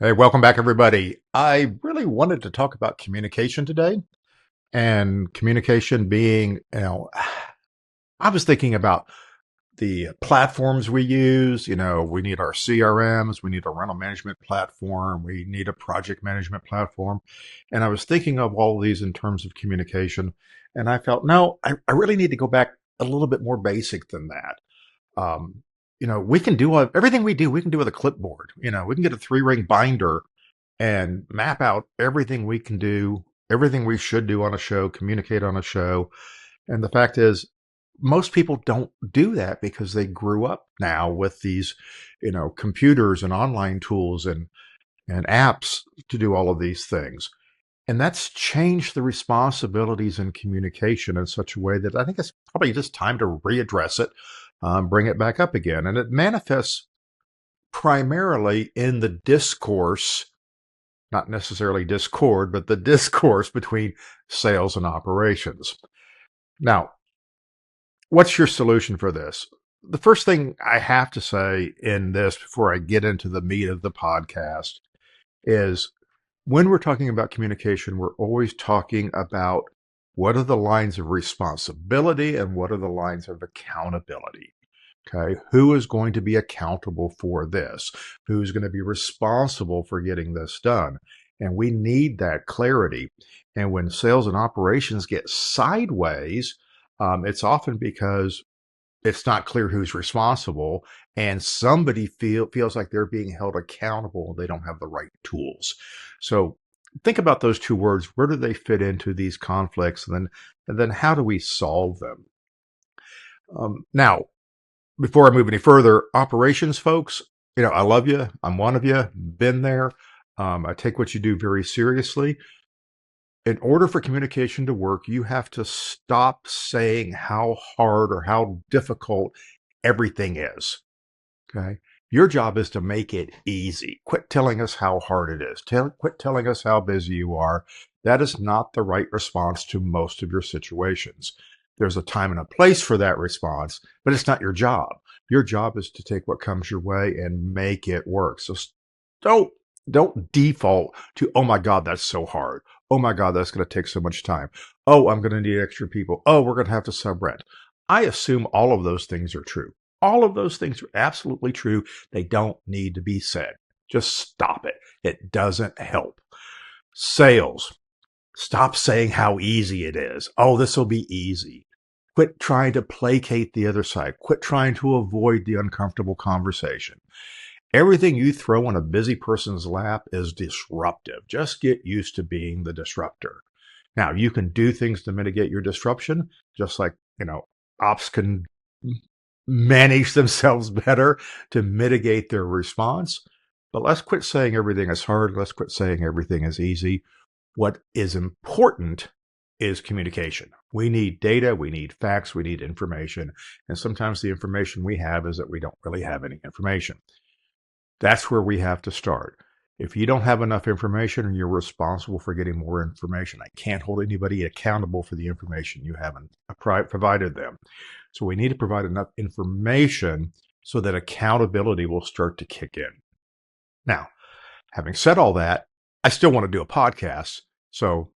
Hey, welcome back, everybody. I really wanted to talk about communication today, and communication being, I was thinking about the platforms we use. We need our CRMs, we need a rental management platform, we need a project management platform. And I was thinking of all of these in terms of communication, and I felt, no, I really need to go back a little bit more basic than that. We can do everything we do, we can do with a clipboard. We can get a three-ring binder and map out everything we can do, everything we should do on a show, communicate on a show. And the fact is, most people don't do that because they grew up now with these, computers and online tools and apps to do all of these things. And that's changed the responsibilities in communication in such a way that I think it's probably just time to readdress it, bring it back up again. And it manifests primarily in the discourse, not necessarily discord, but the discourse between sales and operations. Now, what's your solution for this? The first thing I have to say in this before I get into the meat of the podcast is when we're talking about communication, we're always talking about what are the lines of responsibility and what are the lines of accountability. Okay, who is going to be accountable for this? Who's going to be responsible for getting this done? And we need that clarity. And when sales and operations get sideways, it's often because it's not clear who's responsible, and somebody feels like they're being held accountable. They don't have the right tools. So think about those two words. Where do they fit into these conflicts? And then how do we solve them? Now, before I move any further, operations folks, I love you. I'm one of you, been there. I take what you do very seriously. In order for communication to work, you have to stop saying how hard or how difficult everything is. Okay. Your job is to make it easy. Quit telling us how hard it is. Quit telling us how busy you are. That is not the right response to most of your situations. There's a time and a place for that response, but it's not your job. Your job is to take what comes your way and make it work. So don't default to, oh my God, that's so hard. Oh my God, that's going to take so much time. Oh, I'm going to need extra people. Oh, we're going to have to sub-rent. I assume all of those things are true. All of those things are absolutely true. They don't need to be said. Just stop it. It doesn't help. Sales. Stop saying how easy it is. Oh, this will be easy. Quit trying to placate the other side. Quit trying to avoid the uncomfortable conversation. Everything you throw on a busy person's lap is disruptive. Just get used to being the disruptor. Now, you can do things to mitigate your disruption, just like, ops can manage themselves better to mitigate their response. But let's quit saying everything is hard. Let's quit saying everything is easy. What is important is communication. We need data, we need facts, we need information. And sometimes the information we have is that we don't really have any information. That's where we have to start. If you don't have enough information and you're responsible for getting more information, I can't hold anybody accountable for the information you haven't provided them. So we need to provide enough information so that accountability will start to kick in. Now, having said all that, I still want to do a podcast. So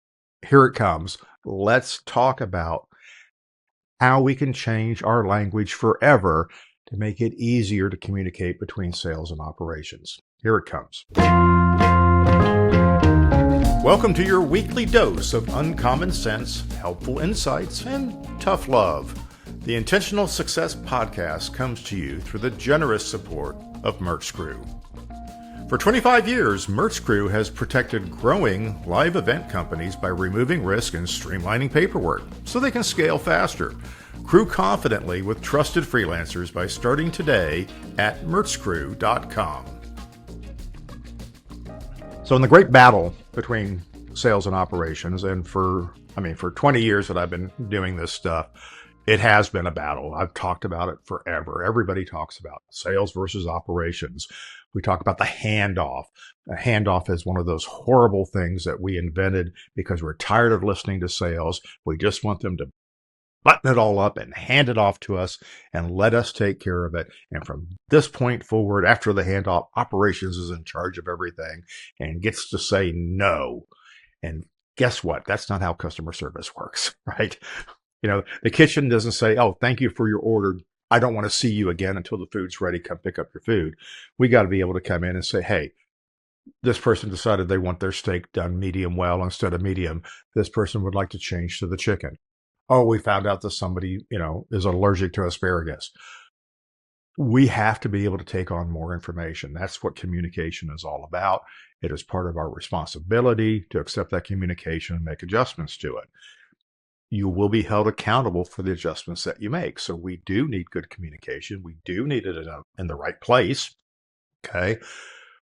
here it comes. Let's talk about how we can change our language forever to make it easier to communicate between sales and operations. Here it comes. Welcome to your weekly dose of uncommon sense, helpful insights, and tough love. The Intentional Success Podcast comes to you through the generous support of Merch Crew. For 25 years, Merch Crew has protected growing live event companies by removing risk and streamlining paperwork so they can scale faster. Crew confidently with trusted freelancers by starting today at merchcrew.com. So in the great battle between sales and operations, and for 20 years that I've been doing this stuff, it has been a battle. I've talked about it forever. Everybody talks about sales versus operations. We talk about the handoff. A handoff is one of those horrible things that we invented because we're tired of listening to sales. We just want them to button it all up and hand it off to us and let us take care of it. And from this point forward, after the handoff, operations is in charge of everything and gets to say no. And guess what? That's not how customer service works, right? The kitchen doesn't say, oh, thank you for your order. I don't want to see you again until the food's ready. Come pick up your food. We got to be able to come in and say, hey, this person decided they want their steak done medium well instead of medium. This person would like to change to the chicken. Oh, we found out that somebody, is allergic to asparagus. We have to be able to take on more information. That's what communication is all about. It is part of our responsibility to accept that communication and make adjustments to it. You will be held accountable for the adjustments that you make. So we do need good communication. We do need it in the right place. Okay.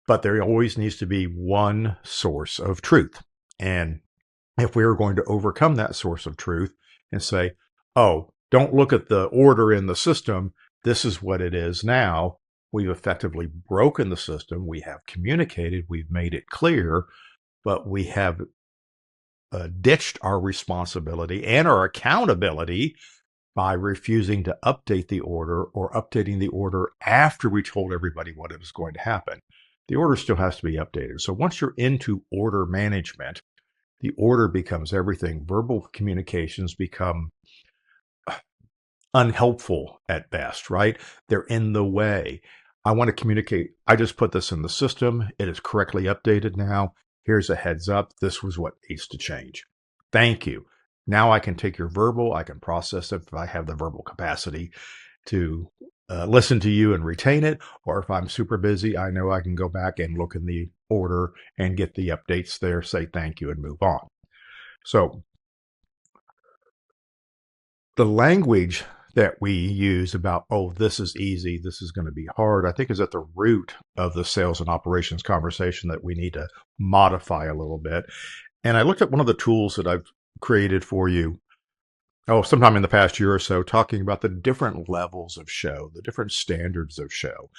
But there always needs to be one source of truth. And if we are going to overcome that source of truth and say, oh, don't look at the order in the system, this is what it is now, we've effectively broken the system. We have communicated, we've made it clear, but we have ditched our responsibility and our accountability by refusing to update the order or updating the order after we told everybody what was going to happen. The order still has to be updated. So once you're into order management, the order becomes everything. Verbal communications become unhelpful at best, right? They're in the way. I want to communicate. I just put this in the system. It is correctly updated now. Here's a heads up. This was what needs to change. Thank you. Now I can take your verbal. I can process it if I have the verbal capacity to listen to you and retain it. Or if I'm super busy, I know I can go back and look in the order and get the updates there, say thank you, and move on. So the language that we use about, oh, this is easy, this is going to be hard, I think is at the root of the sales and operations conversation that we need to modify a little bit. And I looked at one of the tools that I've created for you, sometime in the past year or so, talking about the different levels of show, the different standards of show.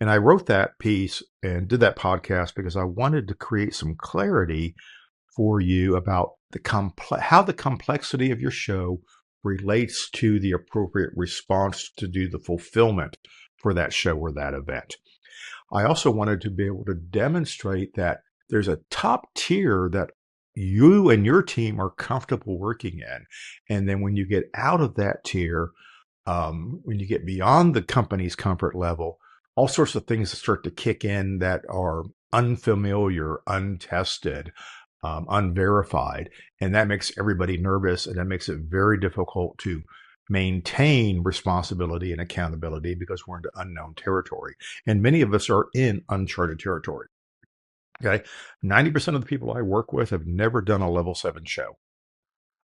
And I wrote that piece and did that podcast because I wanted to create some clarity for you about how the complexity of your show relates to the appropriate response to do the fulfillment for that show or that event. I also wanted to be able to demonstrate that there's a top tier that you and your team are comfortable working in. And then when you get out of that tier, when you get beyond the company's comfort level, all sorts of things start to kick in that are unfamiliar, untested, unverified. And that makes everybody nervous, and that makes it very difficult to maintain responsibility and accountability because we're into unknown territory. And many of us are in uncharted territory. Okay. 90% of the people I work with have never done a level 7 show.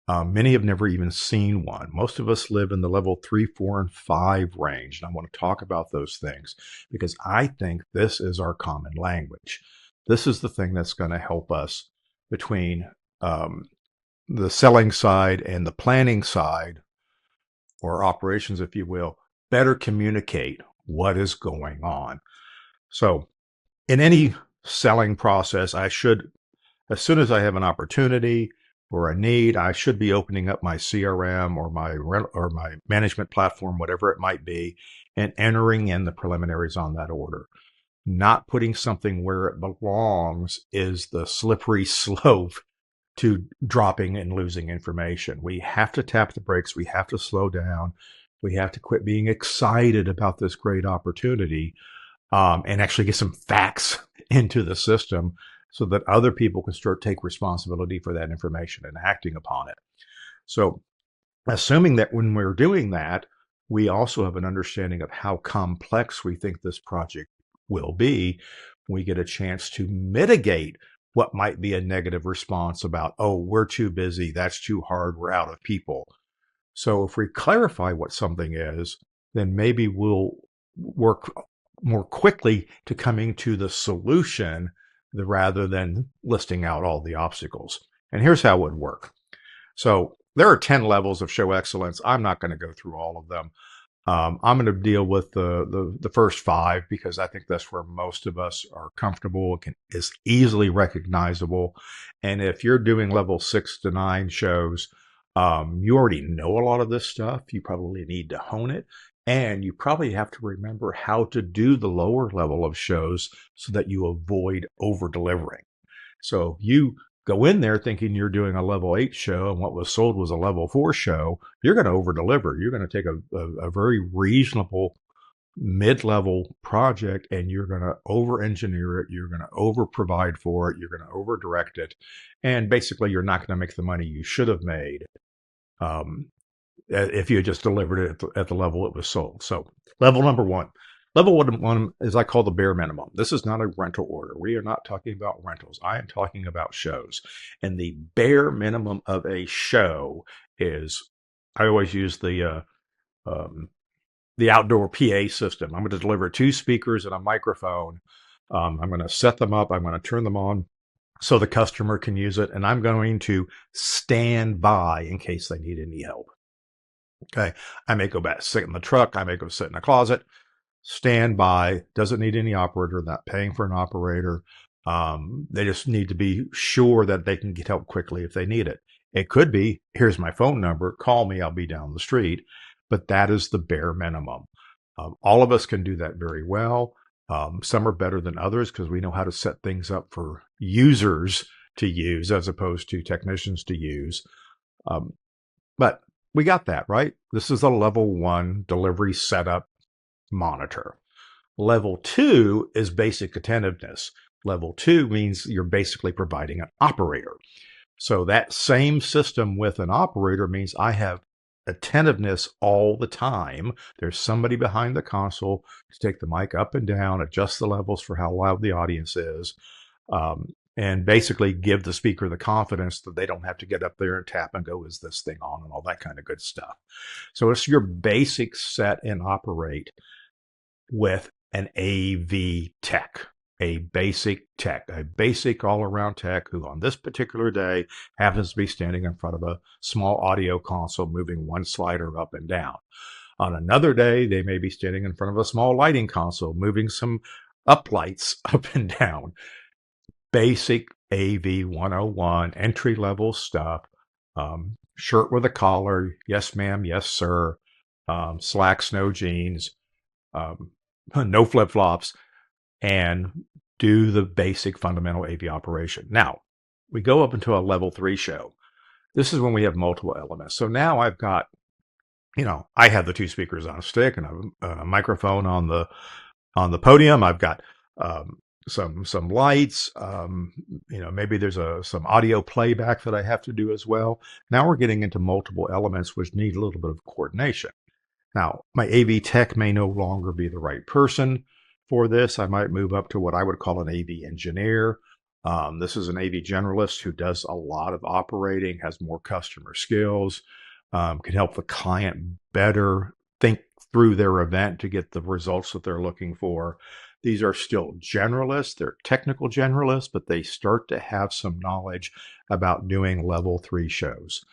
Many have never even seen one. Most of us live in the level 3, 4, and 5 range. And I want to talk about those things because I think this is our common language. This is the thing that's going to help us between the selling side and the planning side, or operations, if you will, better communicate what is going on. So in any selling process, I should, as soon as I have an opportunity or a need, I should be opening up my CRM or my management platform, whatever it might be, and entering in the preliminaries on that order. Not putting something where it belongs is the slippery slope to dropping and losing information. We have to tap the brakes. We have to slow down. We have to quit being excited about this great opportunity and actually get some facts into the system so that other people can start to take responsibility for that information and acting upon it. So assuming that when we're doing that, we also have an understanding of how complex we think this project will be, we get a chance to mitigate what might be a negative response about, oh, we're too busy, that's too hard, we're out of people. So if we clarify what something is, then maybe we'll work more quickly to coming to the solution rather than listing out all the obstacles. And here's how it would work. So there are 10 levels of show excellence. I'm not going to go through all of them. I'm going to deal with the first 5 because I think that's where most of us are comfortable. Is easily recognizable. And if you're doing level 6 to 9 shows, You already know a lot of this stuff. You probably need to hone it. And you probably have to remember how to do the lower level of shows so that you avoid over delivering. So if you go in there thinking you're doing a level 8 show and what was sold was a level 4 show, you're going to over deliver. You're going to take a very reasonable mid-level project and you're going to over engineer it. You're going to over provide for it. You're going to over direct it. And basically you're not going to make the money you should have made if you had just delivered it at the level it was sold. So level number one. Level one is I call the bare minimum. This is not a rental order. We are not talking about rentals. I am talking about shows. And the bare minimum of a show is, I always use the outdoor PA system. I'm going to deliver 2 speakers and a microphone. I'm going to set them up. I'm going to turn them on so the customer can use it. And I'm going to stand by in case they need any help. Okay. I may go back, sit in the truck. I may go sit in a closet. Stand by, doesn't need any operator, not paying for an operator. They just need to be sure that they can get help quickly if they need it. It could be, here's my phone number, call me, I'll be down the street. But that is the bare minimum. All of us can do that very well. Some are better than others because we know how to set things up for users to use as opposed to technicians to use. But we got that, right? This is a level 1 delivery setup monitor. Level 2 is basic attentiveness. Level 2 means you're basically providing an operator. So that same system with an operator means I have attentiveness all the time. There's somebody behind the console to take the mic up and down, adjust the levels for how loud the audience is, and basically give the speaker the confidence that they don't have to get up there and tap and go, is this thing on, and all that kind of good stuff. So it's your basic set and operate with an AV tech, a basic all-around tech who on this particular day happens to be standing in front of a small audio console moving one slider up and down. On another day, they may be standing in front of a small lighting console moving some uplights up and down. Basic AV 101, entry-level stuff, shirt with a collar, yes ma'am, yes sir, slacks, no jeans, no flip-flops, and do the basic fundamental AV operation. Now, we go up into a level 3 show. This is when we have multiple elements. So now I've got, I have the 2 speakers on a stick and a microphone on the podium. I've got some lights. Maybe there's some audio playback that I have to do as well. Now we're getting into multiple elements which need a little bit of coordination. Now, my AV tech may no longer be the right person for this. I might move up to what I would call an AV engineer. This is an AV generalist who does a lot of operating, has more customer skills, can help the client better think through their event to get the results that they're looking for. These are still generalists. They're technical generalists, but they start to have some knowledge about doing level 3 shows.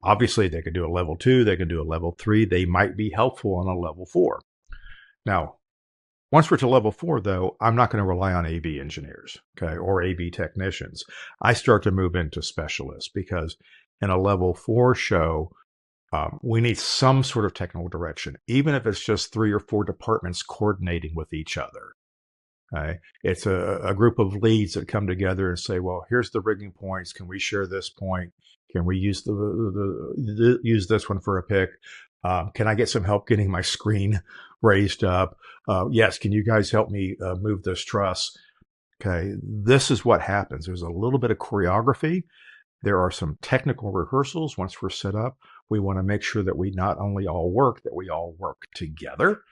Obviously, they could do a level 2, they can do a level 3. They might be helpful on a level 4. Now, once we're to level 4, though, I'm not going to rely on AV engineers, okay, or AV technicians. I start to move into specialists because in a level 4 show, we need some sort of technical direction, even if it's just 3 or 4 departments coordinating with each other. Okay? It's a group of leads that come together and say, well, here's the rigging points. Can we share this point? Can we use use this one for a pick? Can I get some help getting my screen raised up? Yes. Can you guys help me move this truss? Okay. This is what happens. There's a little bit of choreography. There are some technical rehearsals. Once we're set up, we want to make sure that we not only all work, that we all work together.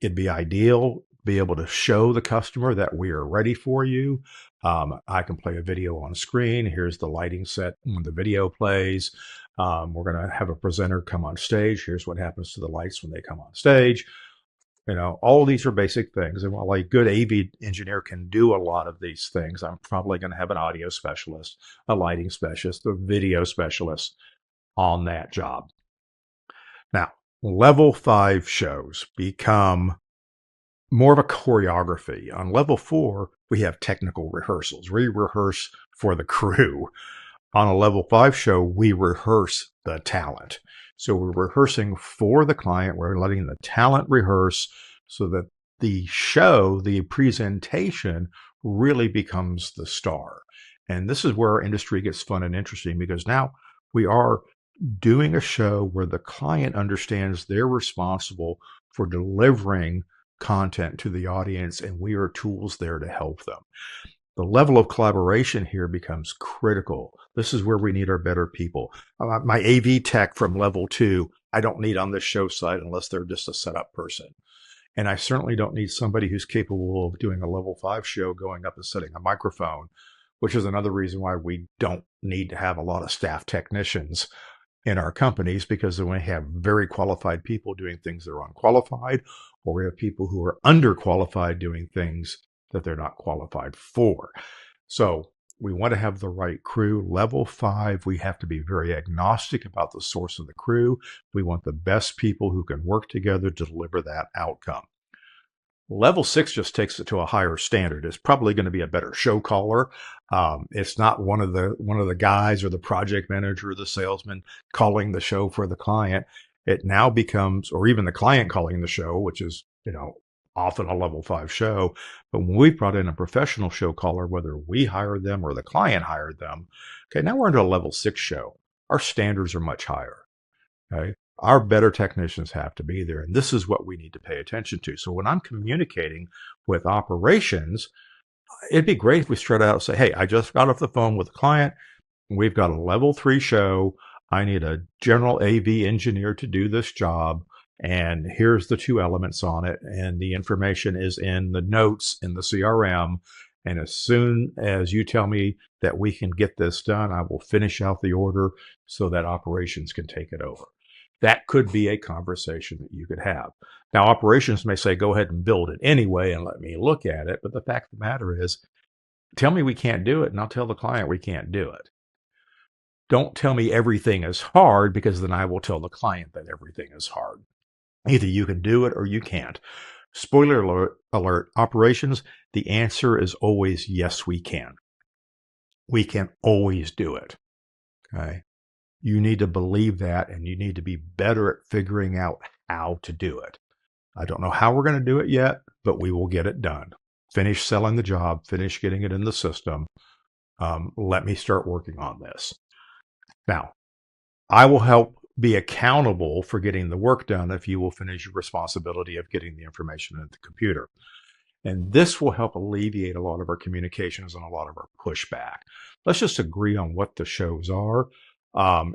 It'd be ideal be able to show the customer that we are ready for you. I can play a video on screen. Here's the lighting set when the video plays. We're going to have a presenter come on stage. Here's what happens to the lights when they come on stage. All of these are basic things. And while a good AV engineer can do a lot of these things, I'm probably going to have an audio specialist, a lighting specialist, a video specialist on that job. Now, level 5 shows become more of a choreography. On level 4, we have technical rehearsals. We rehearse for the crew. On a level 5 show, we rehearse the talent. So we're rehearsing for the client. We're letting the talent rehearse so that the show, the presentation, really becomes the star. And this is where our industry gets fun and interesting, because now we are doing a show where the client understands they're responsible for delivering content to the audience, and we are tools there to help them. The level of collaboration here becomes critical. This is where we need our better people. My AV tech from level 2, I don't need on this show site unless they're just a setup person. And I certainly don't need somebody who's capable of doing a level 5 show, going up and setting a microphone, which is another reason why we don't need to have a lot of staff technicians in our companies, because when we have very qualified people doing things that are unqualified, or we have people who are underqualified doing things that they're not qualified for. So we want to have the right crew. Level 5, we have to be very agnostic about the source of the crew. We want the best people who can work together to deliver that outcome. Level 6 just takes it to a higher standard. It's probably going to be a better show caller. It's not one of the guys or the project manager or the salesman calling the show for the client. It now becomes, or even the client calling the show, which is, often a level 5 show. But when we brought in a professional show caller, whether we hired them or the client hired them, okay, now we're into a level 6 show. Our standards are much higher. Okay. Our better technicians have to be there. And this is what we need to pay attention to. So when I'm communicating with operations, it'd be great if we start out and say, hey, I just got off the phone with a client. We've got a level 3 show. I need a general AV engineer to do this job. And here's the 2 elements on it. And the information is in the notes in the CRM. And as soon as you tell me that we can get this done, I will finish out the order so that operations can take it over. That could be a conversation that you could have. Now, operations may say, go ahead and build it anyway and let me look at it. But the fact of the matter is, tell me we can't do it, and I'll tell the client we can't do it. Don't tell me everything is hard, because then I will tell the client that everything is hard. Either you can do it or you can't. Spoiler alert, operations, the answer is always yes, we can. We can always do it. Okay. You need to believe that, and you need to be better at figuring out how to do it. I don't know how we're going to do it yet, but we will get it done. Finish selling the job, finish getting it in the system. Let me start working on this. Now, I will help be accountable for getting the work done if you will finish your responsibility of getting the information into the computer. And this will help alleviate a lot of our communications and a lot of our pushback. Let's just agree on what the shows are.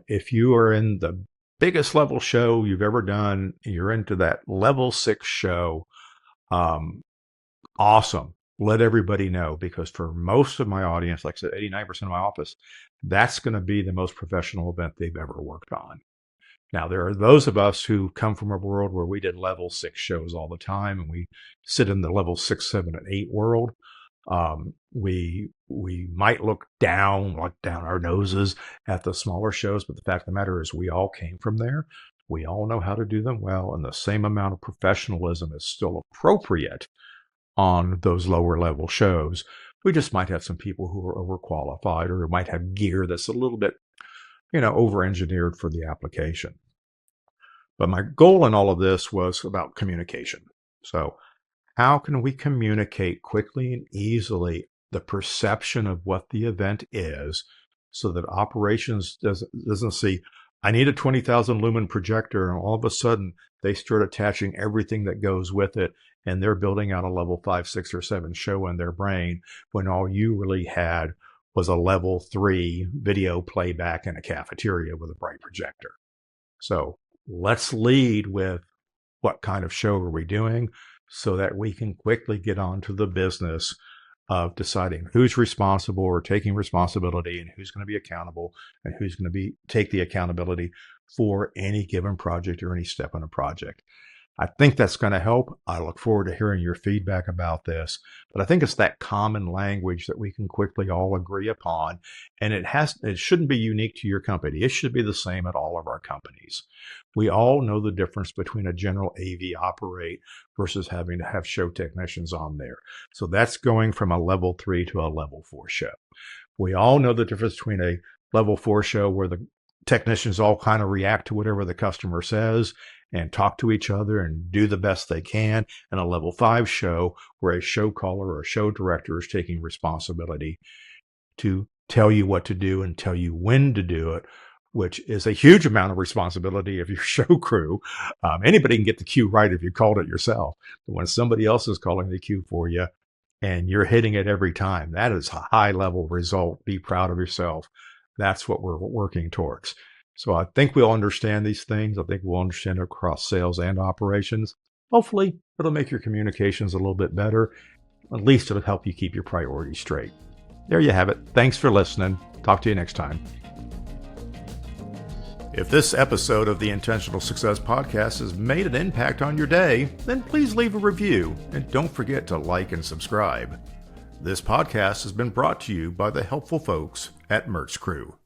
If you are in the biggest level show you've ever done, you're into that level 6 show, awesome. Let everybody know, because for most of my audience, like I said, 89% of my office, that's going to be the most professional event they've ever worked on. Now, there are those of us who come from a world where we did level 6 shows all the time, and we sit in the level 6, 7, and 8 world. We might look down our noses at the smaller shows, but the fact of the matter is we all came from there. We all know how to do them well, and the same amount of professionalism is still appropriate on those lower level shows. We just might have some people who are overqualified, or might have gear that's a little bit, over-engineered for the application. But my goal in all of this was about communication. So how can we communicate quickly and easily the perception of what the event is, so that operations doesn't see, I need a 20,000 lumen projector, and all of a sudden they start attaching everything that goes with it, and they're building out a level 5, 6, or 7 show in their brain, when all you really had was a level 3 video playback in a cafeteria with a bright projector. So let's lead with what kind of show are we doing, so that we can quickly get on to the business of deciding who's responsible or taking responsibility, and who's going to be accountable, and who's going to take the accountability for any given project or any step in a project. I think that's going to help. I look forward to hearing your feedback about this, but I think it's that common language that we can quickly all agree upon. And it shouldn't be unique to your company. It should be the same at all of our companies. We all know the difference between a general AV operate versus having to have show technicians on there. So that's going from a level 3 to a level 4 show. We all know the difference between a level 4 show where the technicians all kind of react to whatever the customer says and talk to each other and do the best they can, and a level 5 show where a show caller or a show director is taking responsibility to tell you what to do and tell you when to do it, which is a huge amount of responsibility of your show crew. Anybody can get the cue right if you called it yourself. But when somebody else is calling the cue for you and you're hitting it every time, that is a high level result. Be proud of yourself. That's what we're working towards. So I think we'll understand these things. I think we'll understand it across sales and operations. Hopefully, it'll make your communications a little bit better. At least it'll help you keep your priorities straight. There you have it. Thanks for listening. Talk to you next time. If this episode of the Intentional Success Podcast has made an impact on your day, then please leave a review and don't forget to like and subscribe. This podcast has been brought to you by the helpful folks at Merch Crew.